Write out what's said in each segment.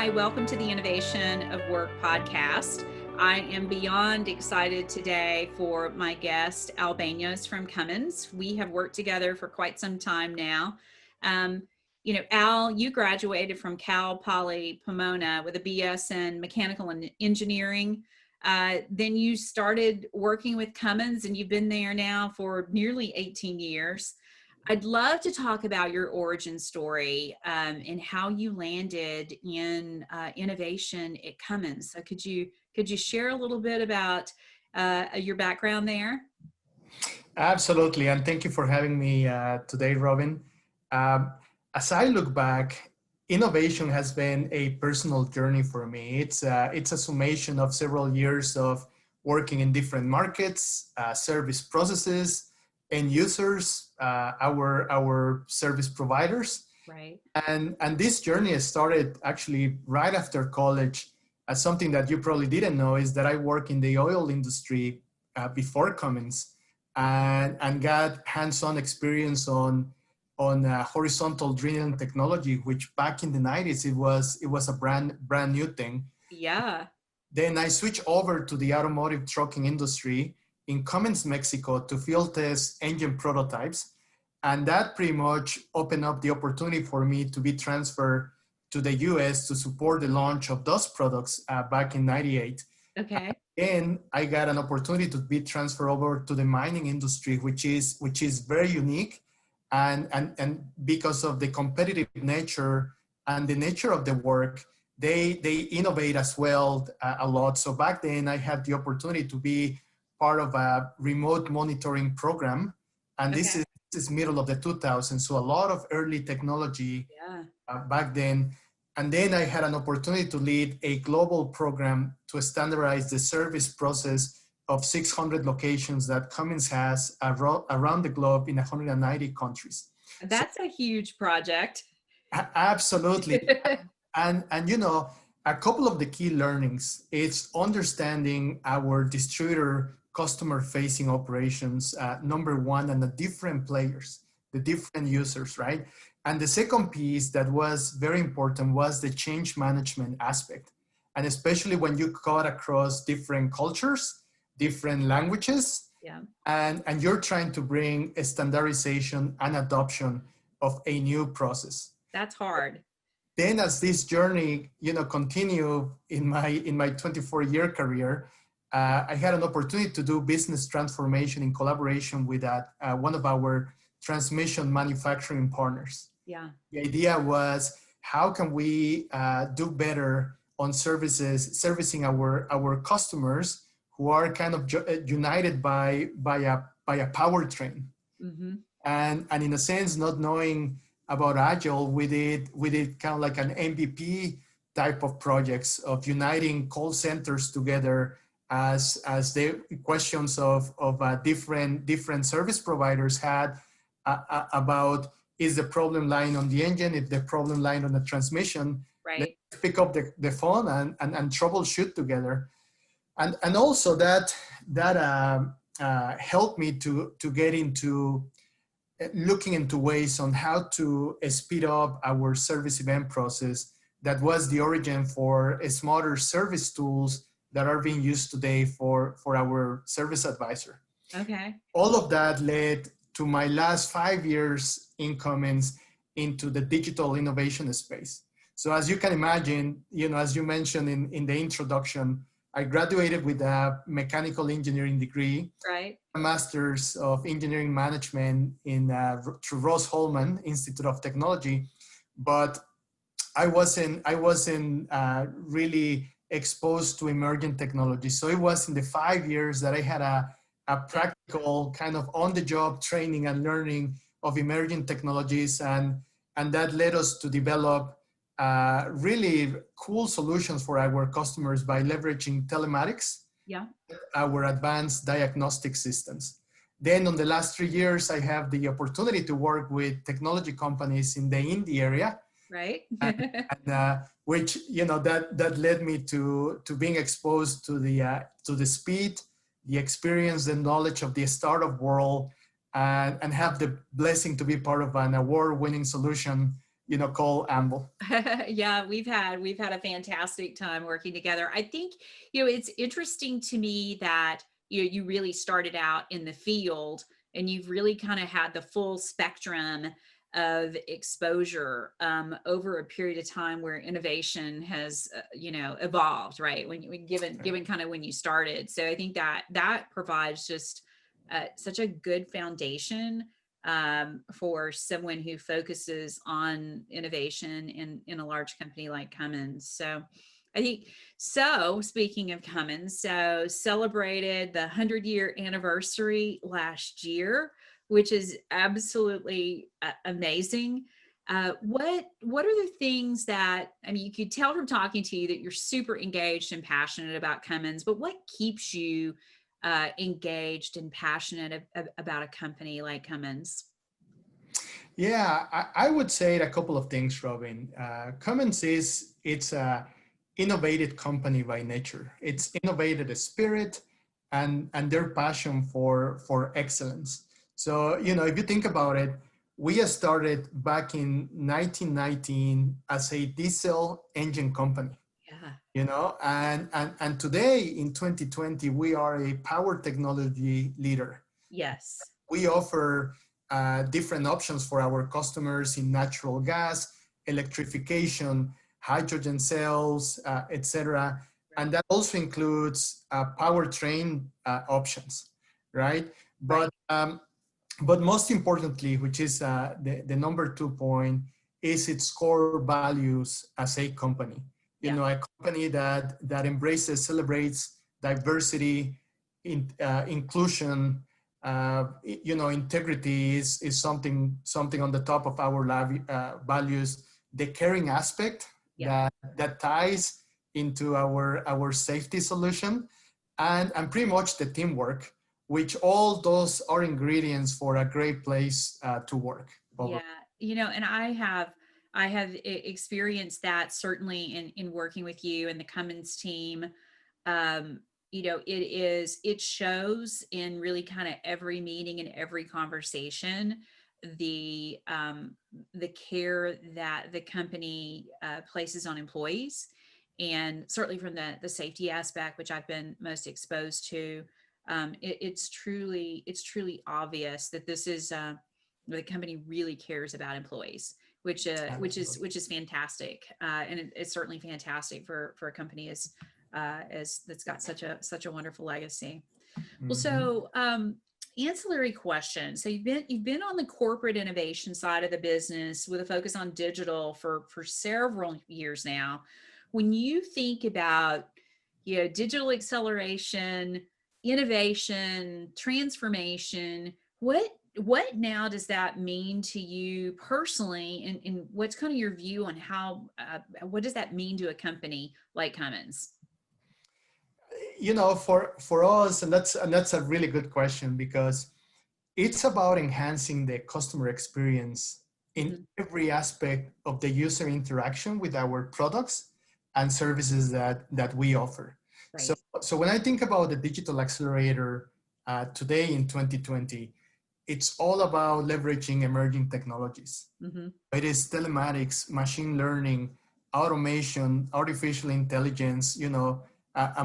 Hi, welcome to the Innovation of Work podcast. I am beyond excited today for my guest, Al Banos from Cummins. We have worked together for quite some time now. Um, Al, you graduated from Cal Poly Pomona with a BS in mechanical engineering. Then you started working with Cummins, and you've been there now for nearly 18 years. I'd love to talk about your origin story and how you landed in innovation at Cummins. So could you share a little bit about your background there? Absolutely, and thank you for having me today, Robin. Um, as I look back, innovation has been a personal journey for me. It's a summation of several years of working in different markets, service processes, end users, our service providers, Right. and this journey started actually right after college. Something that you probably didn't know is that I work in the oil industry before Cummins, and got hands-on experience on horizontal drilling technology, which back in the 90s it was a brand new thing. Yeah. Then I switched over to the automotive trucking industry in Cummins, Mexico, to field test engine prototypes. And that pretty much opened up the opportunity for me to be transferred to the US to support the launch of those products back in 98. Okay. And I got an opportunity to be transferred over to the mining industry, which is very unique. And because of the competitive nature and the nature of the work, they innovate as well a lot. So back then I had the opportunity to be part of a remote monitoring program. And Okay. this is middle of the 2000s. So a lot of early technology Yeah. back then. And then I had an opportunity to lead a global program to standardize the service process of 600 locations that Cummins has around the globe in 190 countries. So That's a huge project. absolutely. And a couple of the key learnings is understanding our distributor customer facing operations, number one, and the different players, the different users, right? And the second piece that was very important was the change management aspect. And especially when you cut across different cultures, different languages, Yeah. and you're trying to bring a standardization and adoption of a new process. That's hard. Then as this journey continue in my 24-year career, I had an opportunity to do business transformation in collaboration with one of our transmission manufacturing partners. Yeah. The idea was, how can we do better on servicing our customers who are kind of united by a powertrain. Mm-hmm. And in a sense, not knowing about Agile, we did kind of like an MVP type of projects of uniting call centers together as the questions of different service providers had about, is the problem lying on the engine, if the problem lying on the transmission, let's Right. pick up the phone and troubleshoot together. And also that helped me to get into looking into ways on how to speed up our service event process. That was the origin for smarter service tools that are being used today for our service advisor. Okay. All of that led to my last 5 years in Cummins into the digital innovation space. So as you can imagine, as you mentioned in the introduction, I graduated with a mechanical engineering degree, Right. a master's of engineering management through Rose-Hulman Institute of Technology, but I wasn't really exposed to emerging technology. So it was in the 5 years that I had a practical kind of on-the-job training and learning of emerging technologies, and that led us to develop really cool solutions for our customers by leveraging telematics, Yeah. our advanced diagnostic systems. Then on the last 3 years, I have the opportunity to work with technology companies in the Indy area, Right. and which that led me to being exposed to the speed, the experience, the knowledge of the startup world, and have the blessing to be part of an award-winning solution, called Anvl. Yeah, we've had a fantastic time working together. I think, it's interesting to me that you really started out in the field and you've really kind of had the full spectrum of exposure over a period of time where innovation has evolved, right? When given kind of when you started. So I think that provides just such a good foundation for someone who focuses on innovation in a large company like Cummins. So I think, so speaking of Cummins, so celebrated the 100-year anniversary last year, which is absolutely amazing. What are the things that, I mean, you could tell from talking to you that you're super engaged and passionate about Cummins, but what keeps you engaged and passionate about a company like Cummins? Yeah, I would say a couple of things, Robin. Cummins it's a innovative company by nature. It's innovative spirit and their passion for excellence. So, if you think about it, we started back in 1919 as a diesel engine company, Yeah. and today in 2020, we are a power technology leader. Yes. We offer different options for our customers in natural gas, electrification, hydrogen cells, etc. And Right. that also includes powertrain options, right? Right. But most importantly, which is the number 2 point, is its core values as a company. Yeah. A company that embraces, celebrates diversity, inclusion, integrity is something on the top of our values. The caring aspect Yeah. that ties into our safety solution, and pretty much the teamwork, which all those are ingredients for a great place to work. Yeah. And I have experienced that certainly in working with you and the Cummins team. um it shows in really kind of every meeting and every conversation the care that the company places on employees, and certainly from the safety aspect, which I've been most exposed to. It's truly obvious that this is the company really cares about employees, which is fantastic, and it's certainly fantastic for a company as that's got such a wonderful legacy. Well, Mhm. so ancillary question. So you've been on the corporate innovation side of the business with a focus on digital for several years now. When you think about digital acceleration, innovation, transformation, what now does that mean to you personally, and what's kind of your view on how what does that mean to a company like Cummins? For us, and that's a really good question, because it's about enhancing the customer experience in Hmm. every aspect of the user interaction with our products and services that we offer. So, Right. so when I think about the digital accelerator today in 2020, it's all about leveraging emerging technologies. Hmm. It is telematics, machine learning, automation, artificial intelligence,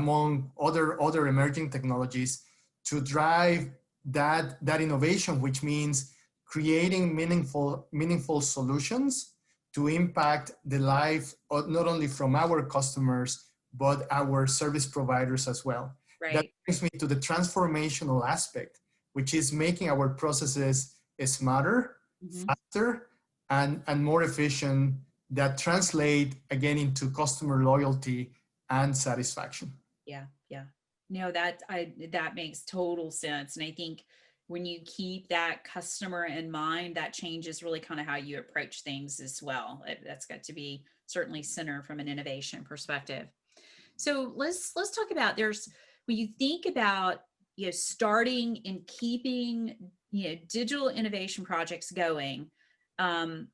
among other emerging technologies to drive that innovation, which means creating meaningful solutions to impact the life of not only from our customers but our service providers as well. That Right. brings me to the transformational aspect, which is making our processes smarter, Hmm. faster, and more efficient, that translate again into customer loyalty and satisfaction. Yeah, yeah. No, that makes total sense. And I think when you keep that customer in mind, that changes really kind of how you approach things as well. That's got to be certainly center from an innovation perspective. So let's talk about, there's, when you think about starting and keeping digital innovation projects going, and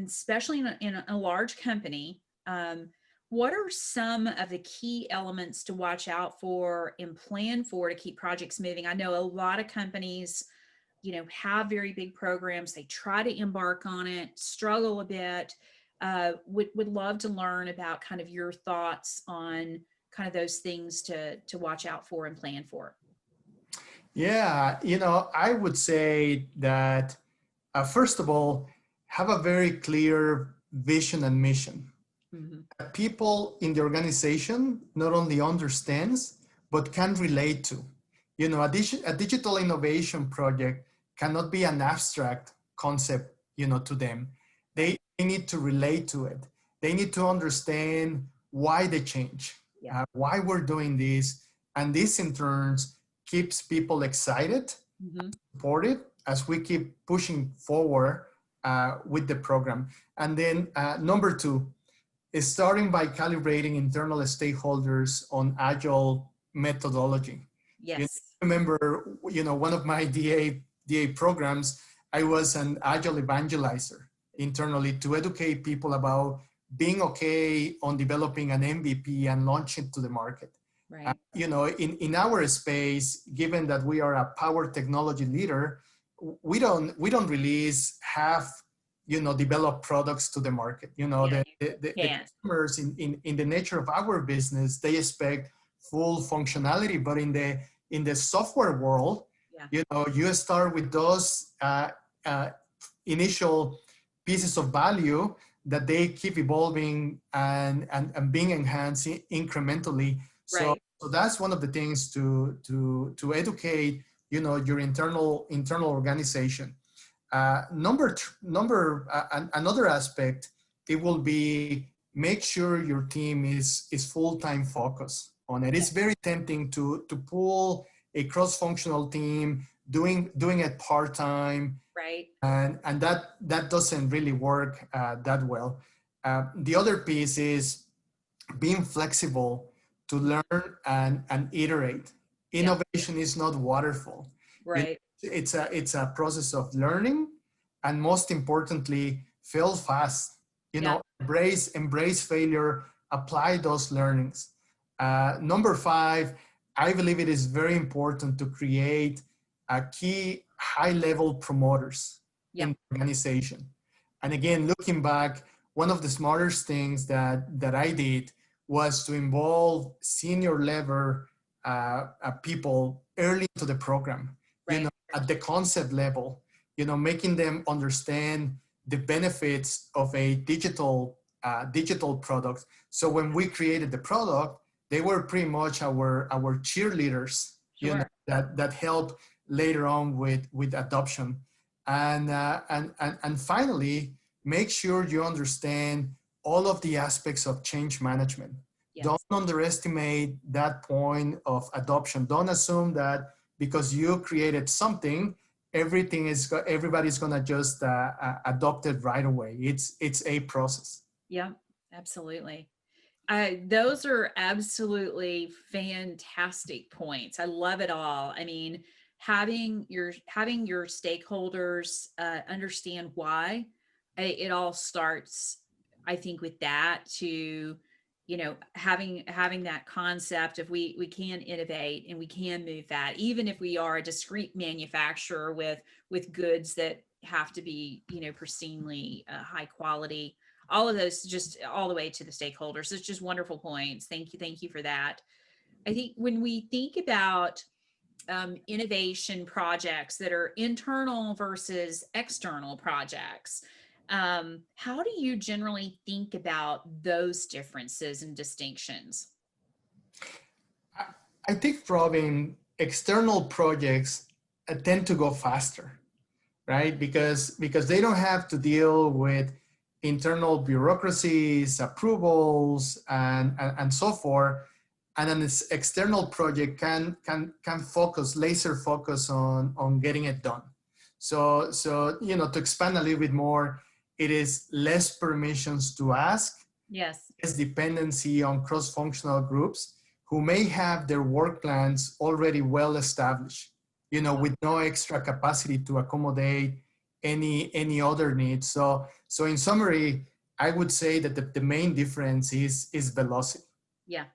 especially in a large company, what are some of the key elements to watch out for and plan for to keep projects moving? I know a lot of companies have very big programs. They try to embark on it, struggle a bit. Would love to learn about kind of your thoughts on kind of those things to watch out for and plan for. Yeah, I would say that first of all, have a very clear vision and mission. Mm-hmm. People in the organization not only understands but can relate to. A digital innovation project cannot be an abstract concept, to them. Right. They need to relate to it. They need to understand why they change, Yeah. why we're doing this, and this in turns keeps people excited, Mm-hmm. supported as we keep pushing forward with the program. And then number two, is starting by calibrating internal stakeholders on agile methodology. You Yes. remember, one of my DA programs, I was an agile evangelizer internally to educate people about being okay on developing an MVP and launching to the market. Right. In our space, given that we are a power technology leader, we don't release half develop products to the market. Yeah. The Can't. customers in the nature of our business, they expect full functionality, but in the software world, Yeah. you start with those uh, initial pieces of value that they keep evolving and being enhanced incrementally. So Right. so that's one of the things to educate your internal organization. Another aspect, it will be make sure your team is full-time focused on it. It's Yes. very tempting to pull a cross-functional team doing it part-time, Right. and that doesn't really work that well. The other piece is being flexible to learn and iterate. Yeah. Innovation is not waterfall. You know, Right. it's a process of learning, and most importantly, fail fast. Yeah. Embrace failure. Apply those learnings. Number five, I believe it is very important to create a key high-level promoters Yeah. in the organization. And again, looking back, one of the smartest things that I did was to involve senior level people early into the program, Right. at the concept level, making them understand the benefits of a digital product. So when we created the product, they were pretty much our cheerleaders, Sure. that help later on with adoption. And finally, make sure you understand all of the aspects of change management. Don't Yes. underestimate that point of adoption. Don't assume that because you created something, everybody's gonna just adopt it right away. It's a process. Yeah. Absolutely. Those are absolutely fantastic points. I love it all. I mean, having your stakeholders understand why it all starts, I think, with that to having that concept of we can innovate and we can move that even if we are a discrete manufacturer with goods that have to be pristinely high quality, all of those just all the way to the stakeholders. It's just wonderful points. Thank you for that. I think when we think about innovation projects that are internal versus external projects, how do you generally think about those differences and distinctions? I think, Robin, external projects tend to go faster, right? Because they don't have to deal with internal bureaucracies, approvals, and so forth. And an external project can laser focus on getting it done. So to expand a little bit more, it is less permissions to ask, Yes. less dependency on cross-functional groups who may have their work plans already well established, with no extra capacity to accommodate any other needs. So in summary, I would say that the main difference is velocity. Yeah,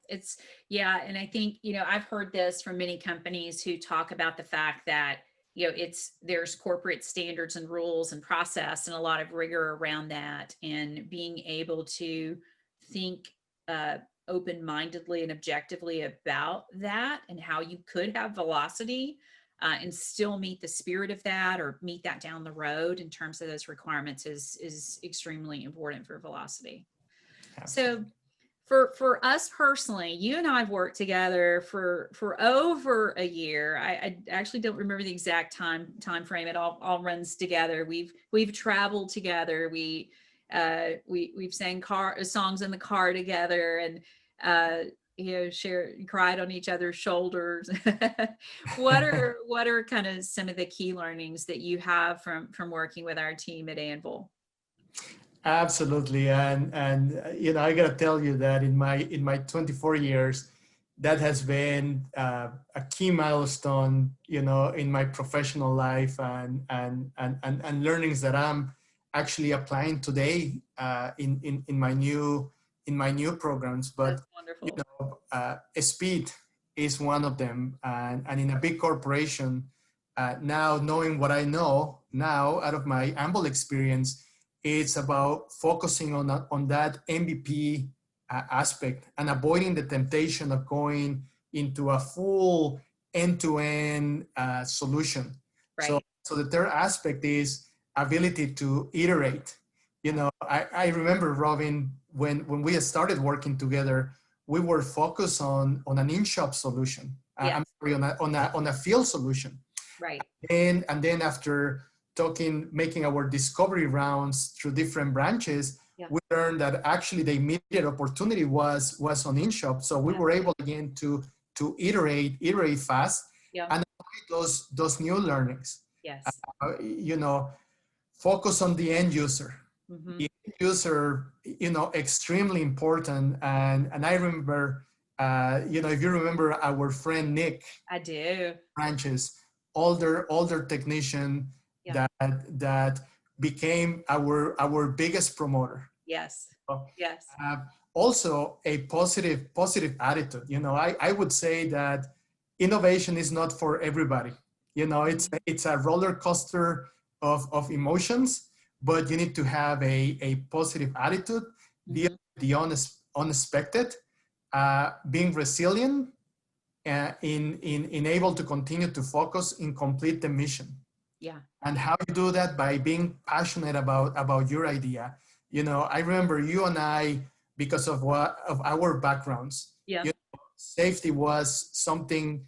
and I think I've heard this from many companies who talk about the fact that there's corporate standards and rules and process and a lot of rigor around that, and being able to think uh, open-mindedly and objectively about that and how you could have velocity and still meet the spirit of that or meet that down the road in terms of those requirements is extremely important for velocity. So Absolutely. for us personally, you and I have worked together for over a year. I actually don't remember the exact time frame. It all runs together. We've traveled together. We've sang car songs in the car together, and share cried on each other's shoulders. What are kind of some of the key learnings that you have from working with our team at Anvil? Absolutely, and I gotta tell you that in my 24 years, that has been a key milestone, in my professional life, and learnings that I'm actually applying today in my new programs. But That's wonderful. speed is one of them, and in a big corporation, now knowing what I know now out of my Anvil experience, it's about focusing on that MVP aspect and avoiding the temptation of going into a full end-to-end solution. So, Right. so the third aspect is ability to iterate. I remember, Robin, when we started working together, we were focused on an in-shop solution. I'm Yes. sorry, on a field solution. Right. And then after making our discovery rounds through different branches, Yeah. we learned that actually the immediate opportunity was on in-shop. So we Yeah. were able again to iterate fast Yeah. and apply those new learnings. Yes. You know, focus on the end user. Hmm. The end user, extremely important. And I remember, if you remember our friend Nick I do. branches, older technician Yeah. that became our biggest promoter. Yes. So, Yes. uh, also a positive attitude. I would say that innovation is not for everybody. It's Mhm. it's a roller coaster of emotions, but you need to have a positive attitude, deal Mhm. with the unexpected, being resilient, in able to continue to focus in complete the mission. Yeah. And how you do that? By being passionate about your idea. I remember you and I, because of our backgrounds, Yeah. safety was something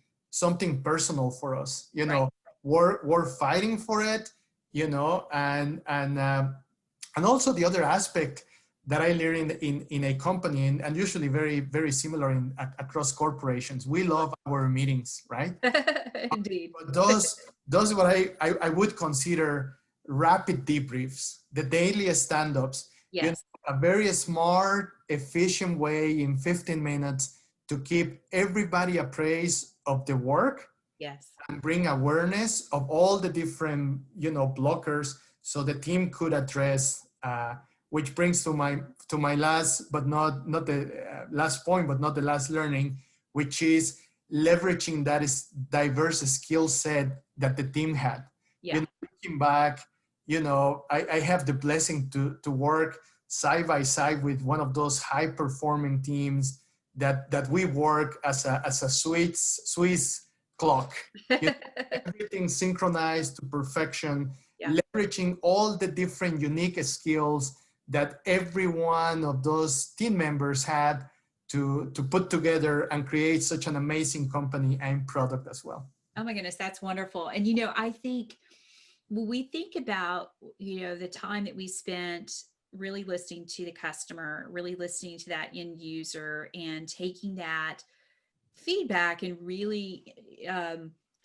personal for us. Right. We're fighting for it. And also the other aspect that I learned in a company, and usually very very similar across corporations. We love our meetings, right? Indeed. But those what I would consider rapid debriefs, the daily stand-ups, Yes. a very smart, efficient way in 15 minutes to keep everybody appraised of the work Yes. and bring awareness of all the different blockers so the team could address, which brings to my last but not the last point, but not the last learning, which is leveraging that is diverse skill set that the team had. Yeah. Looking back, I have the blessing to work side by side with one of those high performing teams that we work as a Swiss clock. You know, Everything synchronized to perfection, Yeah. leveraging all the different unique skills that every one of those team members had to put together and create such an amazing company and product as well. Oh my goodness, that's wonderful. And I think when we think about, the time that we spent really listening to the customer, really listening to that end user and taking that feedback and really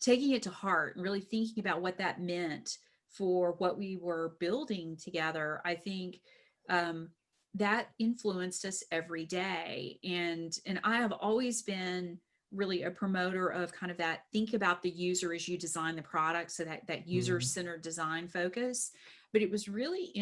taking it to heart and really thinking about what that meant for what we were building together, I think um, that influenced us every day. And I have always been really a promoter of kind of that think about the user as you design the product, so that user Mm. centered design focus. But it was really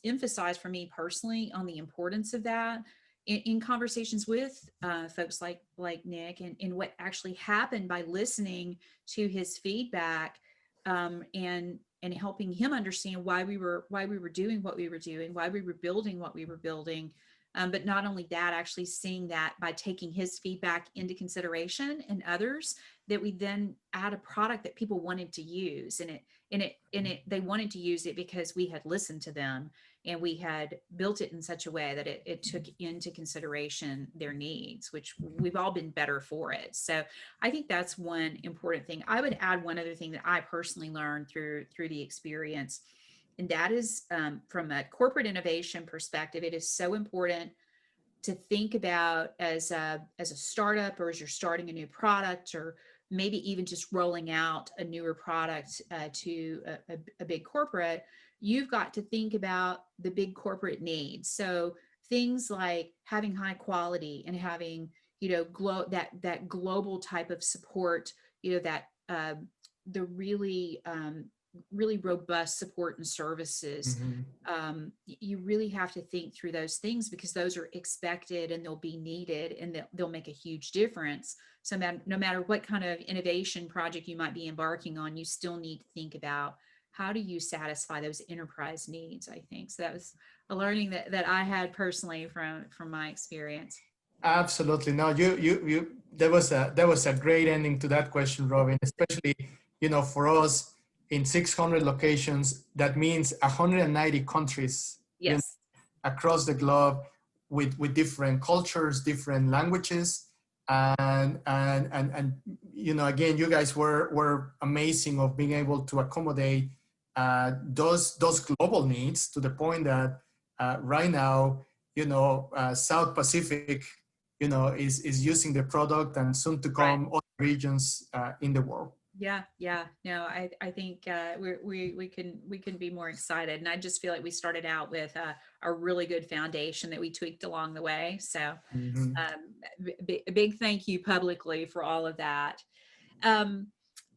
emphasized for me personally on the importance of that in conversations with folks like Nick, and what actually happened by listening to his feedback. and helping him understand why we were doing what we were doing, why we were building what we were building. But not only that, actually seeing that by taking his feedback into consideration and others, that we then add a product that people wanted to use, and they wanted to use it because we had listened to them and we had built it in such a way that it took into consideration their needs, which we've all been better for it. So I think that's one important thing. I would add one other thing that I personally learned through the experience, and that is, from a corporate innovation perspective, it is so important to think about as a startup, or as you're starting a new product, or maybe even just rolling out a newer product to a big corporate. You've got to think about the big corporate needs. So things like having high quality and having, that global type of support, that the really robust support and services. Mm-hmm. You really have to think through those things, because those are expected and they'll be needed, and they'll make a huge difference. So no matter what kind of innovation project you might be embarking on, you still need to think about, how do you satisfy those enterprise needs, I think. So that was a learning that I had personally from my experience. Absolutely. No, you. That was a great ending to that question, Robin. Especially, for us in 600 locations, that means 190 countries, Yes. across the globe, with different cultures, different languages, and again, you guys were amazing of being able to accommodate those global needs, to the point that right now, South Pacific, is using the product, and soon to Right. come other regions in the world. Yeah. No, I think we can be more excited, and I just feel like we started out with a really good foundation that we tweaked along the way. So, Mhm. a big thank you publicly for all of that. Um,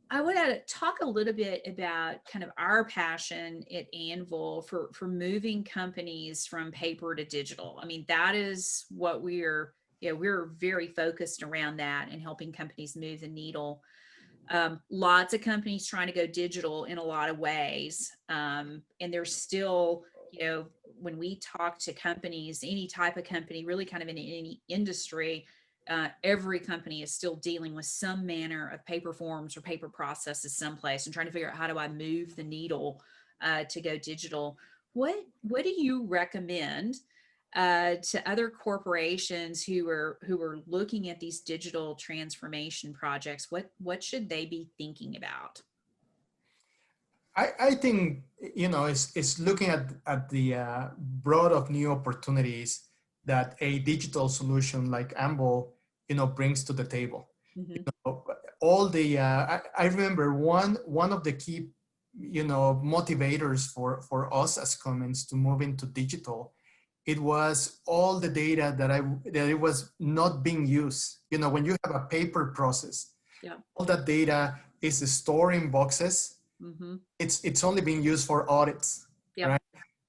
I want to talk a little bit about kind of our passion at Anvil for moving companies from paper to digital. I mean, that is what we're very focused around that, and helping companies move the needle. Lots of companies trying to go digital in a lot of ways. And there's still, when we talk to companies, any type of company, really kind of in any industry, every company is still dealing with some manner of paper forms or paper processes someplace, and trying to figure out, how do I move the needle to go digital? What do you recommend to other corporations who are looking at these digital transformation projects? What should they be thinking about? I think, it's looking at the broad of new opportunities that a digital solution like Anvil, brings to the table. Hmm. All the I remember one of the key, motivators for us as Cummins to move into digital. It was all the data that it was not being used. When you have a paper process, Yeah. all that data is stored in boxes. Hmm. It's only being used for audits, Yep. right?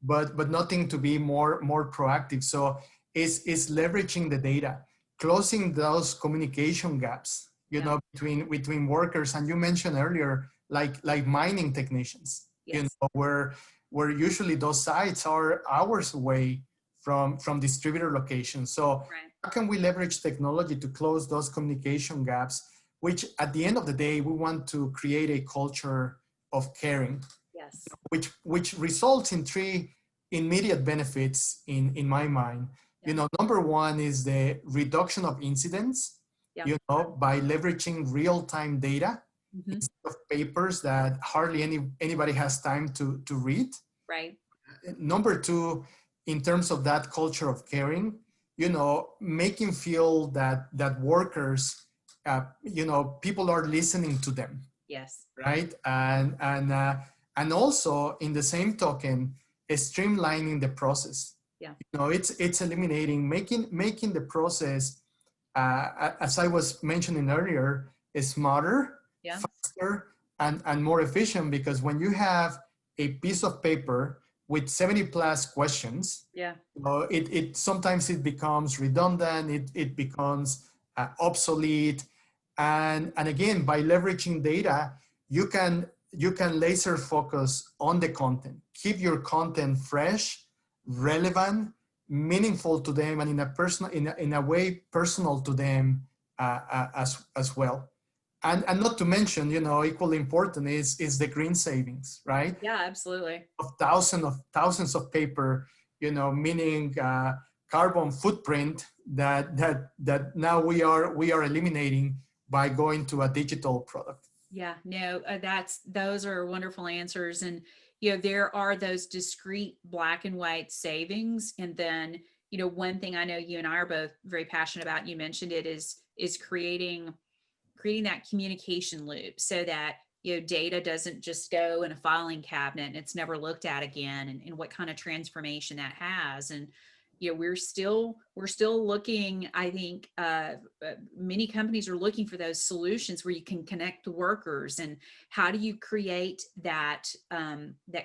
But nothing to be more proactive. So it's leveraging the data, closing those communication gaps, Yeah. between workers. And you mentioned earlier, like mining technicians, Yes. where usually those sites are hours away from distributor locations. So Right. how can we leverage technology to close those communication gaps, which at the end of the day, we want to create a culture of caring, Yes. which results in three immediate benefits in my mind. Yeah. Number one is the reduction of incidents, Yeah. by leveraging real-time data Hmm. instead of papers that hardly anybody has time to read. Right. Number two, in terms of that culture of caring, making feel that workers, people are listening to them, Yes. right? And also in the same token, streamlining the process. Yeah. It's eliminating, making the process, as I was mentioning earlier, smarter, Yeah. faster, and more efficient. Because when you have a piece of paper with 70 plus questions, Yeah. it sometimes it becomes redundant. It becomes obsolete. And again, by leveraging data, you can you can laser focus on the content, keep your content fresh, relevant, meaningful to them, and in a personal, in a way personal to them as well. And not to mention, equally important is the green savings, right? Yeah, absolutely. Of thousands of paper, meaning carbon footprint that now we are eliminating by going to a digital product. Yeah, no, those are wonderful answers. And, there are those discrete black and white savings. And then, one thing I know you and I are both very passionate about, you mentioned it, is creating that communication loop so that, data doesn't just go in a filing cabinet and it's never looked at again, and what kind of transformation that has. And, we're still looking, I think, many companies are looking for those solutions where you can connect the workers, and how do you create that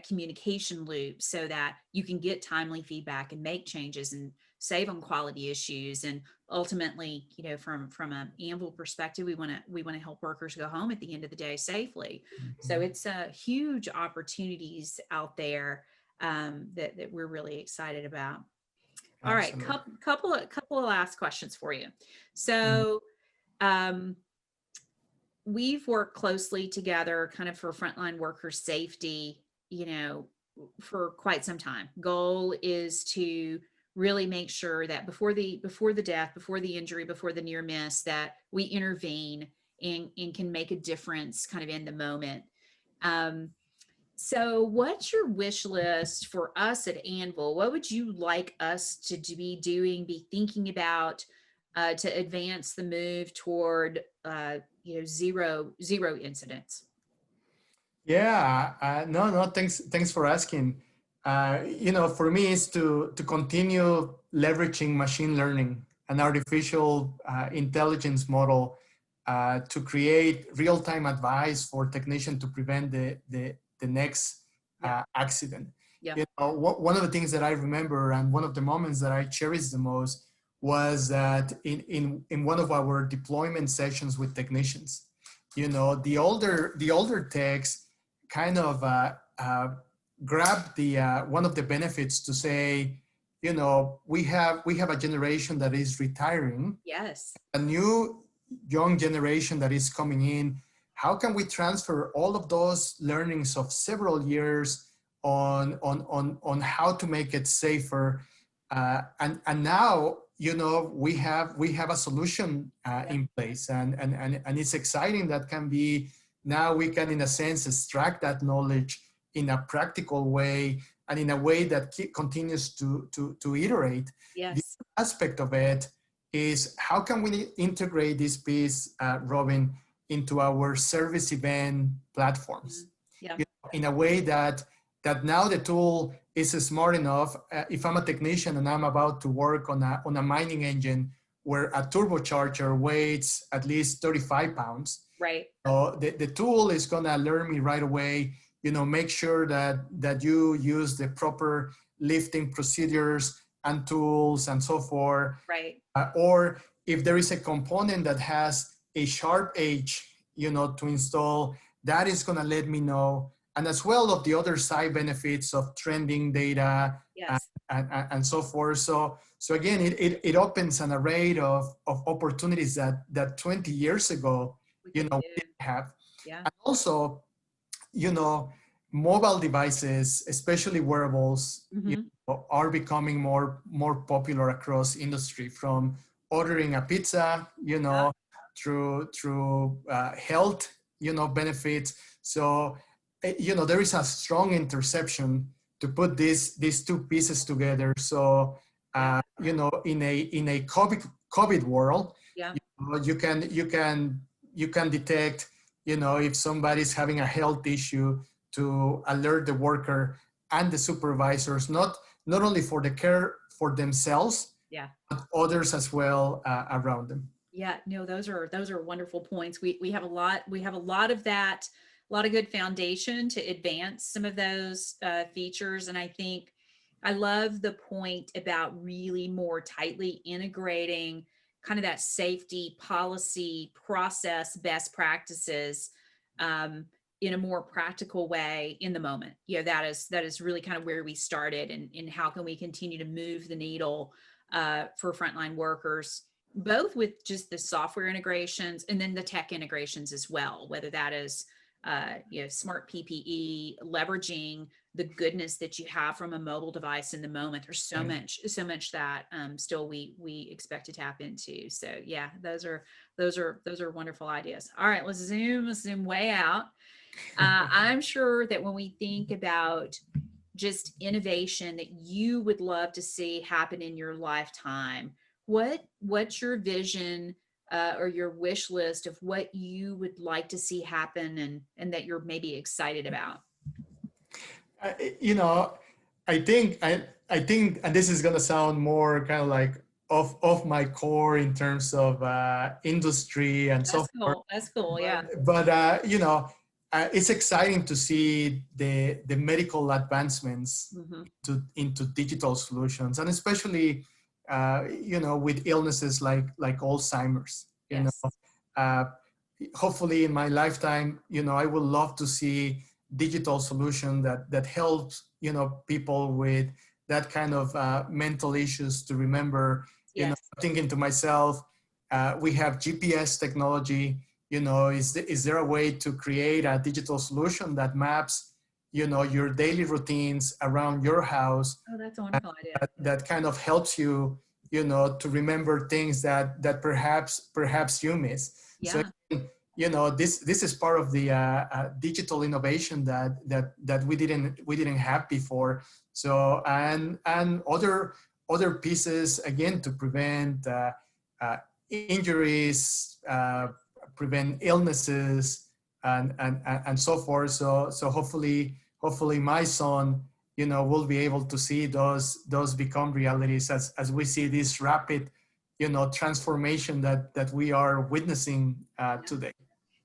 communication loop so that you can get timely feedback and make changes and save on quality issues. And ultimately, from an Anvil perspective, we want to help workers go home at the end of the day safely. So Mhm. it's huge opportunities out there, that we're really excited about. All right, Absolutely. couple of last questions for you. Mhm. So, um, we've worked closely together, kind of for frontline worker safety, for quite some time. Goal is to really make sure that before the death, before the injury, before the near miss, that we intervene and can make a difference, kind of in the moment. Um, so, what's your wish list for us at Anvil? What would you like us to be doing, be thinking about, to advance the move toward, zero incidents? Yeah, no, no, thanks for asking. For me, it's to continue leveraging machine learning and artificial intelligence model to create real-time advice for technician to prevent the next Yeah, accident. yeah, One of the things that I remember and one of the moments that I cherish the most was that in one of our deployment sessions with technicians, the older techs kind of grab the one of the benefits to say, we have a generation that is retiring, yes, a new young generation that is coming in. How can we transfer all of those learnings of several years on how to make it safer? And now, we have a solution yeah, in place, and it's exciting. That can be, now we can, in a sense, extract that knowledge in a practical way, and in a way that continues to iterate. The yes, aspect of it is, how can we integrate this piece, Robin, into our service event mhm, platforms, yeah, in a way that now the tool is smart enough. If I'm a technician and I'm about to work on a mining engine where a turbocharger weighs at least 35 pounds, right, so the tool is gonna learn me right away, make sure that you use the proper lifting procedures and tools and so forth. right, Or if there is a component that has a sharp edge, to install, that is gonna let me know. And as well of the other side benefits of trending data and, yes, and so forth. So again, it opens an array of opportunities that 20 years ago, we we couldn't do. didn't have. Yeah, And also, you know, mobile devices, especially wearables, hmm, are becoming more popular across industry, from ordering a pizza, yeah, through health, benefits. So, there is a strong interception to put these two pieces together. So, yeah, in a COVID world, yeah, you can detect, if somebody's having a health issue, to alert the worker and the supervisors, not only for the care for themselves, yeah. but others as well, around them. Yeah, no, those are wonderful points. We have a lot of that, a lot of good foundation to advance some of those features. And I think I love the point about really more tightly integrating kind of that safety policy process best practices, um, in a more practical way in the moment. That is really kind of where we started, and how can we continue to move the needle for frontline workers, both with just the software integrations and then the tech integrations as well, whether that is smart PPE, leveraging the goodness that you have from a mobile device in the moment. There's so much that still we expect to tap into. So yeah, those are wonderful ideas. All right, let's zoom way out. I'm sure that when we think about just innovation that you would love to see happen in your lifetime, what's your vision or your wish list of what you would like to see happen, and that you're maybe excited about? You know, I think, and this is gonna sound more kind of like off my core in terms of industry and so That's forth. cool. That's cool. Yeah. But it's exciting to see the medical advancements Hmm. into digital solutions, and especially with illnesses like Alzheimer's. Yes. Uh, Hopefully in my lifetime, I would love to see digital solution that helps people with that kind of mental issues to remember. Yes. Thinking to myself, we have GPS technology. Is there a way to create a digital solution that maps your daily routines around your house, Oh, that's a wonderful idea. that kind of helps you to remember things that perhaps you miss. So Yeah. this is part of the digital innovation that we didn't have before. So and other pieces again to prevent uh, injuries, prevent illnesses, and so forth. So hopefully my son will be able to see those become realities as we see this rapid transformation that we are witnessing today.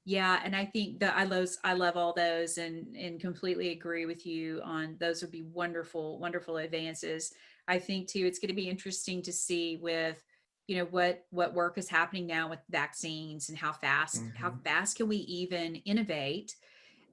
Yeah, and I think that I love all those, and completely agree with you on those. Would be wonderful advances. I think too it's going to be interesting to see with what work is happening now with vaccines, and how Mhm. fast can we even innovate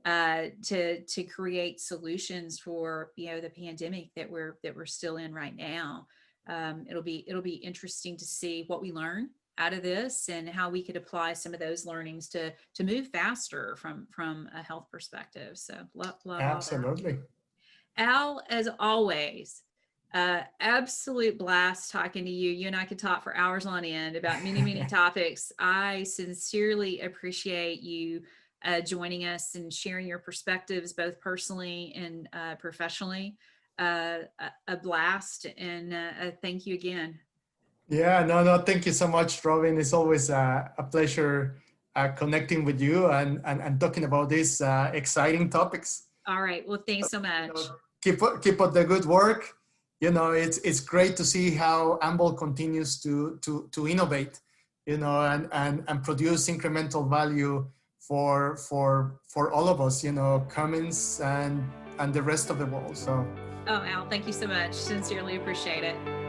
to create solutions for the pandemic that we're still in right now. It'll be interesting to see what we learn out of this, and how we could apply some of those learnings to move faster from a health perspective. So love all that. Absolutely. Al, as always, absolute blast talking to you. You and I could talk for hours on end about many topics. I sincerely appreciate you joining us and sharing your perspectives, both personally and professionally. A blast, and thank you again. Yeah, no, thank you so much, Robin. It's always a pleasure connecting with you and talking about these exciting topics. All right. Well, thanks so You know, much. keep up the good work. It's great to see how Anvl continues to innovate, and produce incremental value for all of us, Cummins and the rest of the world. So Oh, Al, thank you so much. Sincerely appreciate it.